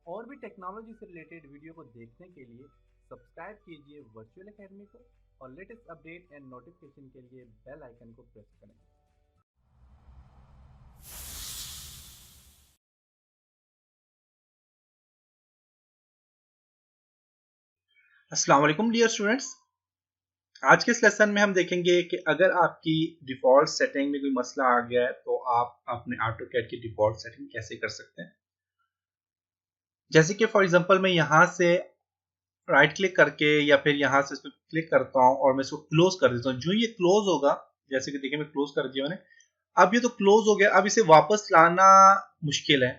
और भी टेक्नोलॉजी से रिलेटेड वीडियो को देखने के लिए सब्सक्राइब कीजिए वर्चुअल एकेडमी को और लेटेस्ट अपडेट एंड नोटिफिकेशन के लिए बेल आइकन को प्रेस करें। अस्सलाम वालेकुम डियर स्टूडेंट्स। आज के इस लेसन में हम देखेंगे कि अगर आपकी डिफ़ॉल्ट सेटिंग में कोई मसला आ गया है तो आप अपने ऑटोकैड की डिफ़ॉल्ट सेटिंग कैसे कर सकते हैं। जैसे कि फॉर एग्जांपल मैं यहाँ से राइट क्लिक करके या फिर यहाँ से इस पर क्लिक करता हूँ और मैं इसको क्लोज कर देता हूँ। जो ये क्लोज होगा, जैसे कि देखिए मैं क्लोज कर दिया मैंने, अब ये तो क्लोज हो गया। अब इसे वापस लाना मुश्किल है।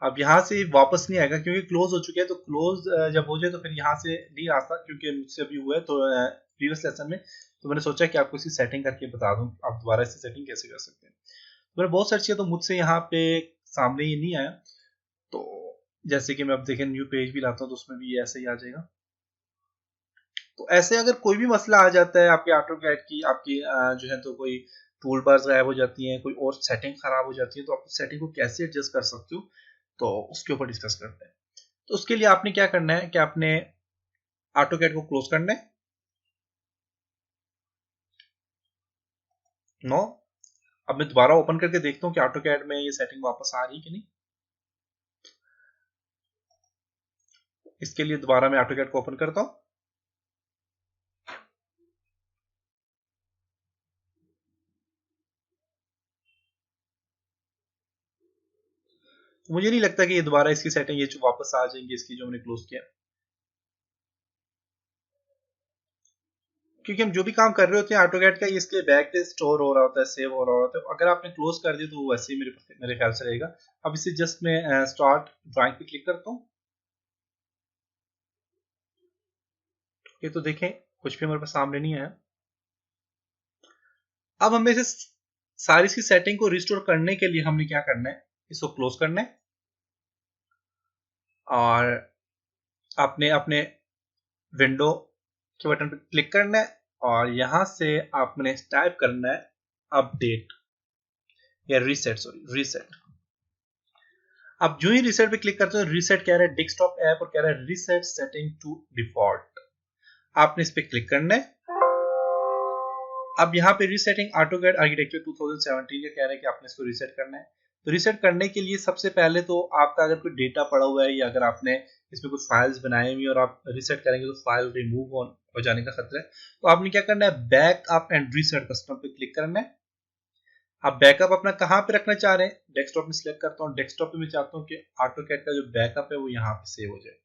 अब यहाँ से वापस नहीं आएगा क्योंकि क्लोज हो चुके हैं। तो क्लोज जब हो जाए तो फिर यहाँ से नहीं आ सकता, क्योंकि मुझसे अभी हुआ है तो प्रीवियस लेसन में। तो मैंने सोचा कि आपको इसकी सेटिंग करके बता दूं आप दोबारा इसकी सेटिंग कैसे कर सकते हैं। तो मैंने बहुत सर्च किया तो मुझसे यहाँ पे सामने ये नहीं आया। तो जैसे कि मैं अब देखें न्यू पेज भी लाता हूँ तो उसमें भी ऐसे ही आ जाएगा। तो ऐसे अगर कोई भी मसला आ जाता है आपके ऑटोकैड की, आपकी जो है तो कोई टूल बार्स गायब हो जाती हैं, कोई और सेटिंग खराब हो जाती है, तो आप सेटिंग को कैसे एडजस्ट कर सकते हो तो उसके ऊपर डिस्कस करते हैं। तो उसके लिए आपने क्या करना है कि आपने ऑटोकैड को क्लोज करना है। नो, अब मैं दोबारा ओपन करके देखता हूँ कि ऑटोकैड में ये सेटिंग वापस आ रही है कि नहीं। इसके लिए दोबारा मैं ऑटोकैड को ओपन करता हूँ। तो मुझे नहीं लगता कि ये दोबारा इसकी सेटिंग ये जो वापस आ जाएंगी इसकी जो मैंने क्लोज किया, क्योंकि हम जो भी काम कर रहे होते हैं ऑटोकैड का, ये इसके बैक पे स्टोर हो रहा होता है, सेव हो रहा होता है। अगर आपने क्लोज कर दिया तो वो वैसे ही मेरे ख्याल से रहेगा। अब इसे जस्ट मैं स्टार्ट ड्राइंग पे क्लिक करता हूँ। ये तो देखें कुछ भी हमारे पास सामने नहीं आया। अब हमें इसे सारी इसकी सेटिंग को रिस्टोर करने के लिए हमने क्या करना है, इसको क्लोज करना है और आपने अपने विंडो के बटन पर क्लिक करना है और यहां से आपने टाइप करना है अपडेट या रीसेट, सॉरी रीसेट। अब जो ही रीसेट पे क्लिक करते हो, रीसेट कह रहा है डेस्कटॉप ऐप और कह रहा है रीसेट सेटिंग टू डिफॉल्ट। आपने इस पे क्लिक करना है। अब यहाँ पे रीसेटिंग ऑटोकैड आर्किटेक्चर 2017 का कह रहा है कि आपने इसको रीसेट करना है। तो रीसेट करने के लिए सबसे पहले तो आपका अगर कोई डेटा पड़ा हुआ है या अगर आपने इसमें कुछ फाइल्स बनाए हुई और आप रीसेट करेंगे तो फाइल रिमूव हो जाने का खतरा है। तो आपने क्या करना है, बैकअप एंड रीसेट कस्टम पे क्लिक करना है। आप बैकअप अपना कहाँ पे रखना चाह रहे हैं, डेस्कटॉप में सिलेक्ट करता हूँ। डेस्कटॉप पे मैं चाहता हूँ कि ऑटोकैड का जो बैकअप है वो यहाँ पे सेव हो जाए।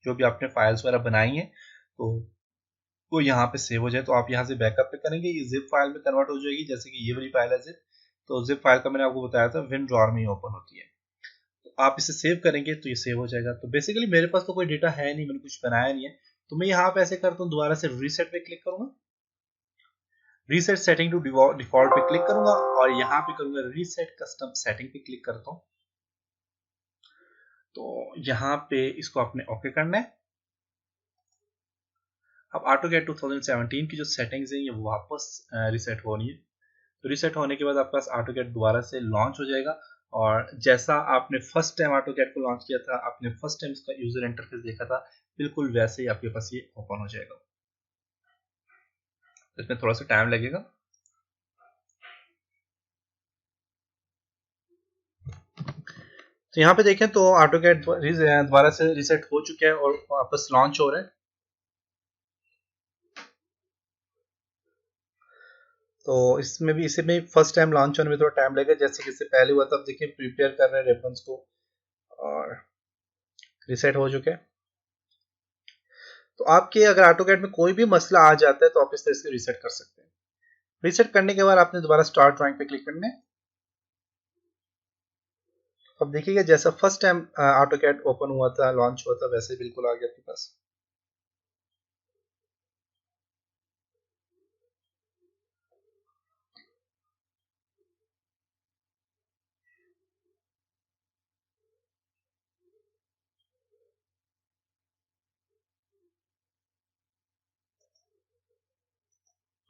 जो भी आपने फाइल्स वगैरह बनाई है तो वो यहाँ पे सेव हो जाए। तो आप यहाँ से बैकअप पे करेंगे, ये जिप फाइल में कन्वर्ट हो जाएगी। जैसे कि ये वाली फाइल है जिप, तो जिप फाइल का मैंने आपको बताया था विन ड्रॉअर में ही ओपन होती है। तो आप इसे सेव करेंगे तो ये सेव हो जाएगा। तो बेसिकली मेरे पास तो कोई डेटा है नहीं, मैंने कुछ बनाया नहीं है। तो मैं यहाँ पे ऐसे करता हूँ, दोबारा से रीसेट पे क्लिक करूंगा, रीसेट सेटिंग टू डिफॉल्ट पे क्लिक करूंगा और यहाँ पे करूंगा रीसेट कस्टम सेटिंग पे क्लिक करता हूँ। तो यहाँ पे इसको आपने ओके करना है। अब ऑटोकैड 2017 की जो सेटिंग्स हैं ये वापस रीसेट होनी है। तो रीसेट होने के बाद आपके पास ऑटोकैड दोबारा से लॉन्च हो जाएगा और जैसा आपने फर्स्ट टाइम ऑटोकैड को लॉन्च किया था, आपने फर्स्ट टाइम इसका यूजर इंटरफेस देखा था, बिल्कुल वैसे ही आपके पास ये ओपन हो जाएगा। इसमें थोड़ा सा टाइम लगेगा। तो यहाँ पे देखें तो ऑटोकैड दोबारा से रीसेट हो चुका है और वापस लॉन्च हो रहा है। तो इसमें भी, इसे में फर्स्ट टाइम लॉन्च होने में थोड़ा टाइम लगेगा, जैसे कि इससे पहले हुआ था। अब देखिए प्रिपेयर कर रहे हैं रेफरेंस को और रीसेट हो चुके हैं। तो आपके अगर ऑटोकैड में कोई भी मसला आ जाता है तो आप इस तरह से रीसेट कर सकते हैं। रीसेट करने के बाद आपने दोबारा स्टार्ट ड्राइंग पे क्लिक करना है। अब देखिएगा जैसा फर्स्ट टाइम ऑटोकैड ओपन हुआ था, लॉन्च हुआ था, वैसे बिल्कुल आ गया आपके पास।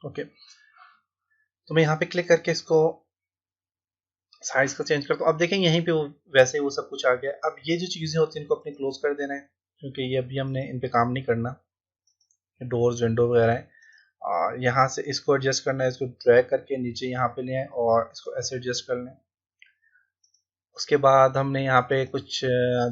ओके, तो मैं यहाँ पे क्लिक करके इसको साइज को चेंज करता हूँ। अब देखें यहीं पे वो वैसे ही वो सब कुछ आ गया। अब ये जो चीज़ें होती हैं इनको अपने क्लोज कर देना है, क्योंकि ये अभी हमने इन पे काम नहीं करना। डोर्स विंडो वगैरह है, और यहाँ से इसको एडजस्ट करना है, इसको ड्रैग करके नीचे यहाँ पे ले आए और इसको ऐसे एडजस्ट कर लें। उसके बाद हमने यहाँ पे कुछ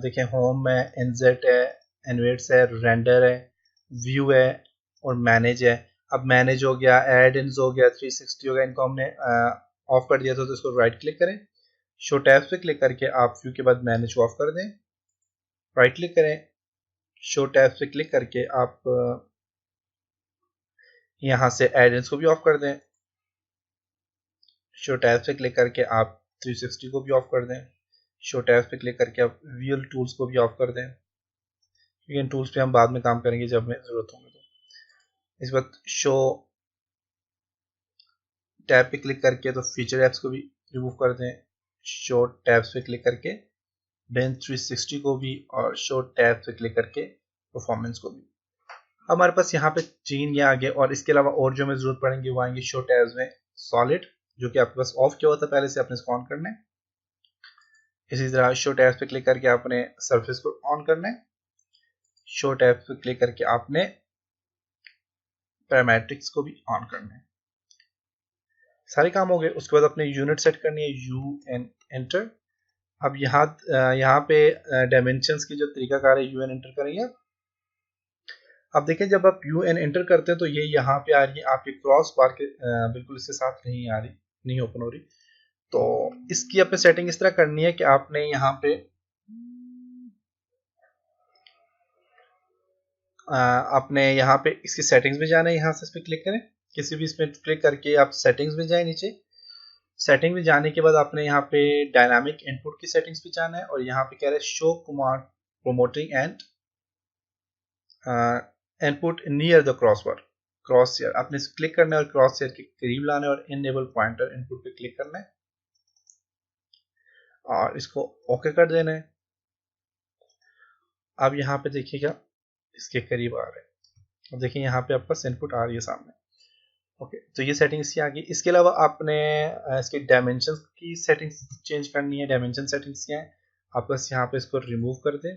देखें, होम है, इनजेट है, एनवेट्स है, रेंडर है, व्यू है और मैनेज है। अब मैनेज हो गया, एड इन्स हो गया, 360 हो गया, इनको हमने ऑफ कर दिया था, तो इसको राइट क्लिक करें, शो टैब्स पे क्लिक करके आप व्यू के बाद मैनेज ऑफ कर दें। राइट क्लिक करें, शो टैब्स पे क्लिक करके आप यहाँ से एड इन्स को भी ऑफ कर दें। शो टैब्स पे क्लिक करके आप 360 को भी ऑफ कर दें। शो टैब्स पे क्लिक करके आप विजुअल टूल्स को भी ऑफ कर दें, क्योंकि इन टूल्स पे हम बाद में काम करेंगे जब हमें ज़रूरत होगी। तो इस वक्त शो टैब पे क्लिक करके तो फीचर ऐप्स को भी रिमूव कर दें। शो टैब्स पे क्लिक करके बेंच 360 को भी, और शो टैब्स पे क्लिक करके परफॉर्मेंस को भी। हमारे पास यहाँ पे 3 ये आ गए, और इसके अलावा और जो हमें जरूरत पड़ेंगे वो आएंगे शो टैब्स में सॉलिड, जो कि आपके पास ऑफ किया हुआ था पहले से, आपने इसको ऑन करना है। इसी तरह शो टैब्स पे क्लिक करके आपने सरफेस को ऑन करना है। शो टैब्स पे क्लिक करके आपने पैरामेट्रिक्स को भी ऑन करना है। सारे काम हो गए। उसके बाद अपने यूनिट सेट करनी है, यू एन एंटर। अब यहाँ पे डायमेंशंस की जो तरीकाकार है, यू एन एंटर करेंगे। अब देखिए जब आप यू एन एंटर करते हैं तो ये यहाँ पे आ रही है आपकी क्रॉस बार के बिल्कुल इसके साथ नहीं आ रही, नहीं ओपन हो रही। तो इसकी अपने सेटिंग इस तरह करनी है कि आपने यहाँ पे आपने यहाँ पे इसकी सेटिंग्स में जाना है, यहाँ से इस पर क्लिक करें, किसी भी इसमें क्लिक करके आप सेटिंग्स में जाए। नीचे सेटिंग में जाने के बाद आपने यहाँ पे डायनामिक इनपुट की सेटिंग्स पे जाना है, और यहाँ पे कह रहे हैं show command prompting and input near the cross hair. आपने क्लिक करना है और क्रॉस हेयर के करीब लाना है, और इनेबल पॉइंटर इनपुट पे क्लिक करना है और इसको ओके कर देना है। अब यहाँ पे देखिएगा इसके करीब आ रहे हैं, अब देखिए यहाँ पे आपके पास इनपुट आ रही है सामने। ओके, तो ये सेटिंग इसकी आ गई। इसके अलावा आपने इसकी डायमेंशन की सेटिंग्स चेंज करनी है। डायमेंशन सेटिंग्स क्या है, आप बस यहाँ पे इसको रिमूव कर दें,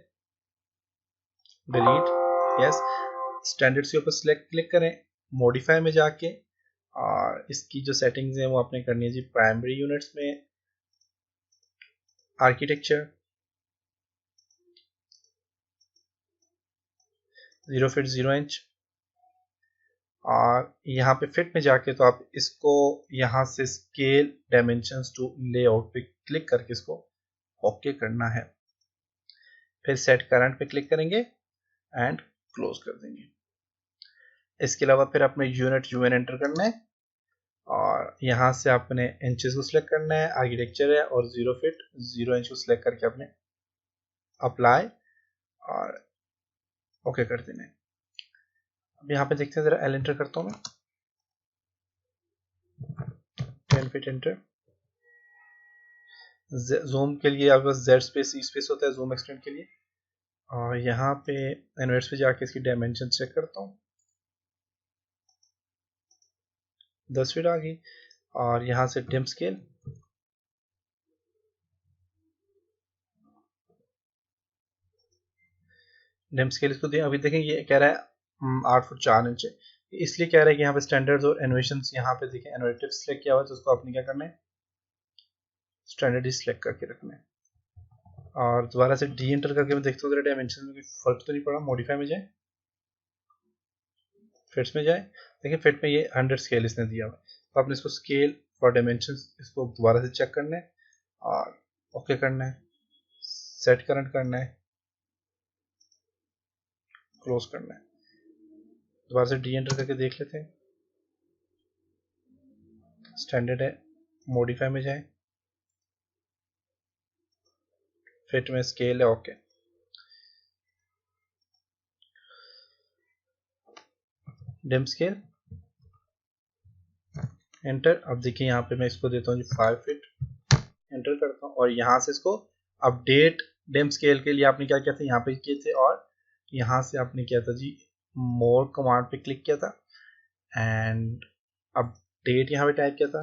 डिलीट, यस। स्टैंडर्ड के ऊपर सिलेक्ट क्लिक करें, मॉडिफाई में जाके, और इसकी जो सेटिंग्स हैं वो आपने करनी है जी प्राइमरी यूनिट्स में, आर्किटेक्चर, 0 फीट 0 इंच, और यहाँ पे फिट में जाके तो आप इसको यहाँ से स्केल डायमेंशंस टू लेआउट पे क्लिक करके इसको ओके करना है। फिर सेट करंट पे क्लिक करेंगे एंड क्लोज कर देंगे। इसके अलावा फिर अपने यूनिट यूएन एंटर करना है, और यहाँ से आपने इंचेस को सिलेक्ट करना है, आर्किटेक्चर है, और 0 फीट 0 इंच को सिलेक्ट करके आपने अप्लाई और ओके कर देना है। अब यहाँ पे देखते हैं, जरा एल एंटर करता हूँ मैं, 10 फीट एंटर। जूम के लिए आपके पास जेड स्पेस ई स्पेस होता है जूम एक्सटेंड के लिए, और यहाँ पे इनवर्ट्स पे जाके इसकी डायमेंशन चेक करता हूँ, 10 फीट आ गई। और यहाँ से डिम स्केल, डिम स्केल इसको अभी देखें ये कह रहा है 8 फुट 4 इंच है, इसलिए कह रहा है कि यहाँ पे स्टैंडर्ड्स और एनिमेशंस यहाँ पे देखें एनोवेटिव सिलेक्ट किया हुआ है, तो उसको आपने क्या करना है, स्टैंडर्ड ही सिलेक्ट करके रखना है। और दोबारा से डी एंटर करके मैं देखता हूँ जरा डायमेंशन में कोई फर्क तो नहीं पड़ा। मॉडिफाई में जाए, फिट्स में जाए, देखिए फिट में ये 100 स्केल इसने दिया हुआ है, तो आपने इसको स्केल फॉर डायमेंशन इसको दोबारा से चेक करना है और ओके करना है, सेट करंट करना है, क्लोज करना है। दोबारा से डी एंटर करके देख लेते हैं, स्टैंडर्ड है, मॉडिफाई में जाए, फिट में स्केल है, ओके। Dim scale enter. अब देखिए यहाँ पे मैं इसको देता हूँ जी 5 फीट, एंटर करता हूँ, और यहाँ से इसको अपडेट डिम स्केल के लिए आपने क्या किया था, यहाँ पे किए थे, और यहाँ से आपने किया था जी मोर कमांड पे क्लिक किया था एंड अपडेट यहाँ पे टाइप किया था,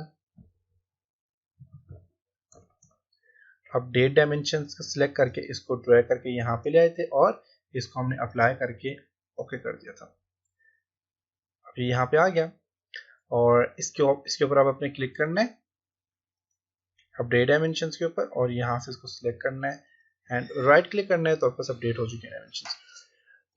अपडेट डायमेंशंस को सिलेक्ट करके इसको ड्रैग करके यहाँ पे ले आए थे और इसको हमने अप्लाई करके ओके कर दिया था। अभी यहाँ पे आ गया और इसके ऊपर आप अपने क्लिक करना है अपडेट डायमेंशंस के ऊपर और यहाँ से इसको सिलेक्ट करना है एंड राइट क्लिक करना है तो आपके पास अपडेट हो चुके हैं डायमेंशंस।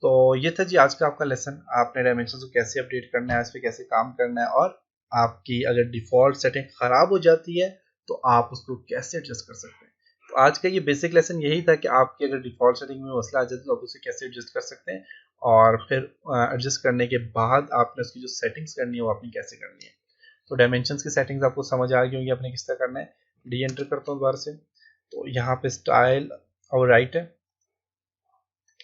तो ये था जी आज का आपका लेसन, आपने डायमेंशंस को कैसे अपडेट करना है, इस पर कैसे काम करना है और आपकी अगर डिफॉल्ट सेटिंग खराब हो जाती है तो आप उसको कैसे एडजस्ट कर सकते हैं। तो आज का ये बेसिक लेसन यही था कि आपकी अगर डिफॉल्ट सेटिंग में मसला आ जाए तो आप उसे कैसे एडजस्ट कर सकते हैं और फिर एडजस्ट करने के बाद आपने उसकी जो सेटिंग्स करनी है वो आपने कैसे करनी है। तो डायमेंशंस की सेटिंग्स आपको समझ आ गई होंगी आपने किस तरह करना है। डी एंटर करता हूँ दोबारा से, तो यहाँ पे स्टाइल और राइट है,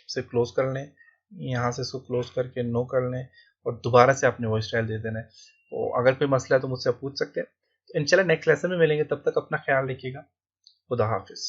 इसे क्लोज कर लें, यहाँ से इसको क्लोज करके नो कर लें और दोबारा से आपने वो स्टाइल दे देना है। तो अगर कोई मसला है तो मुझसे पूछ सकते हैं। तो इंशाल्लाह नेक्स्ट लेसन में मिलेंगे, तब तक अपना ख्याल रखिएगा। खुदा हाफिज।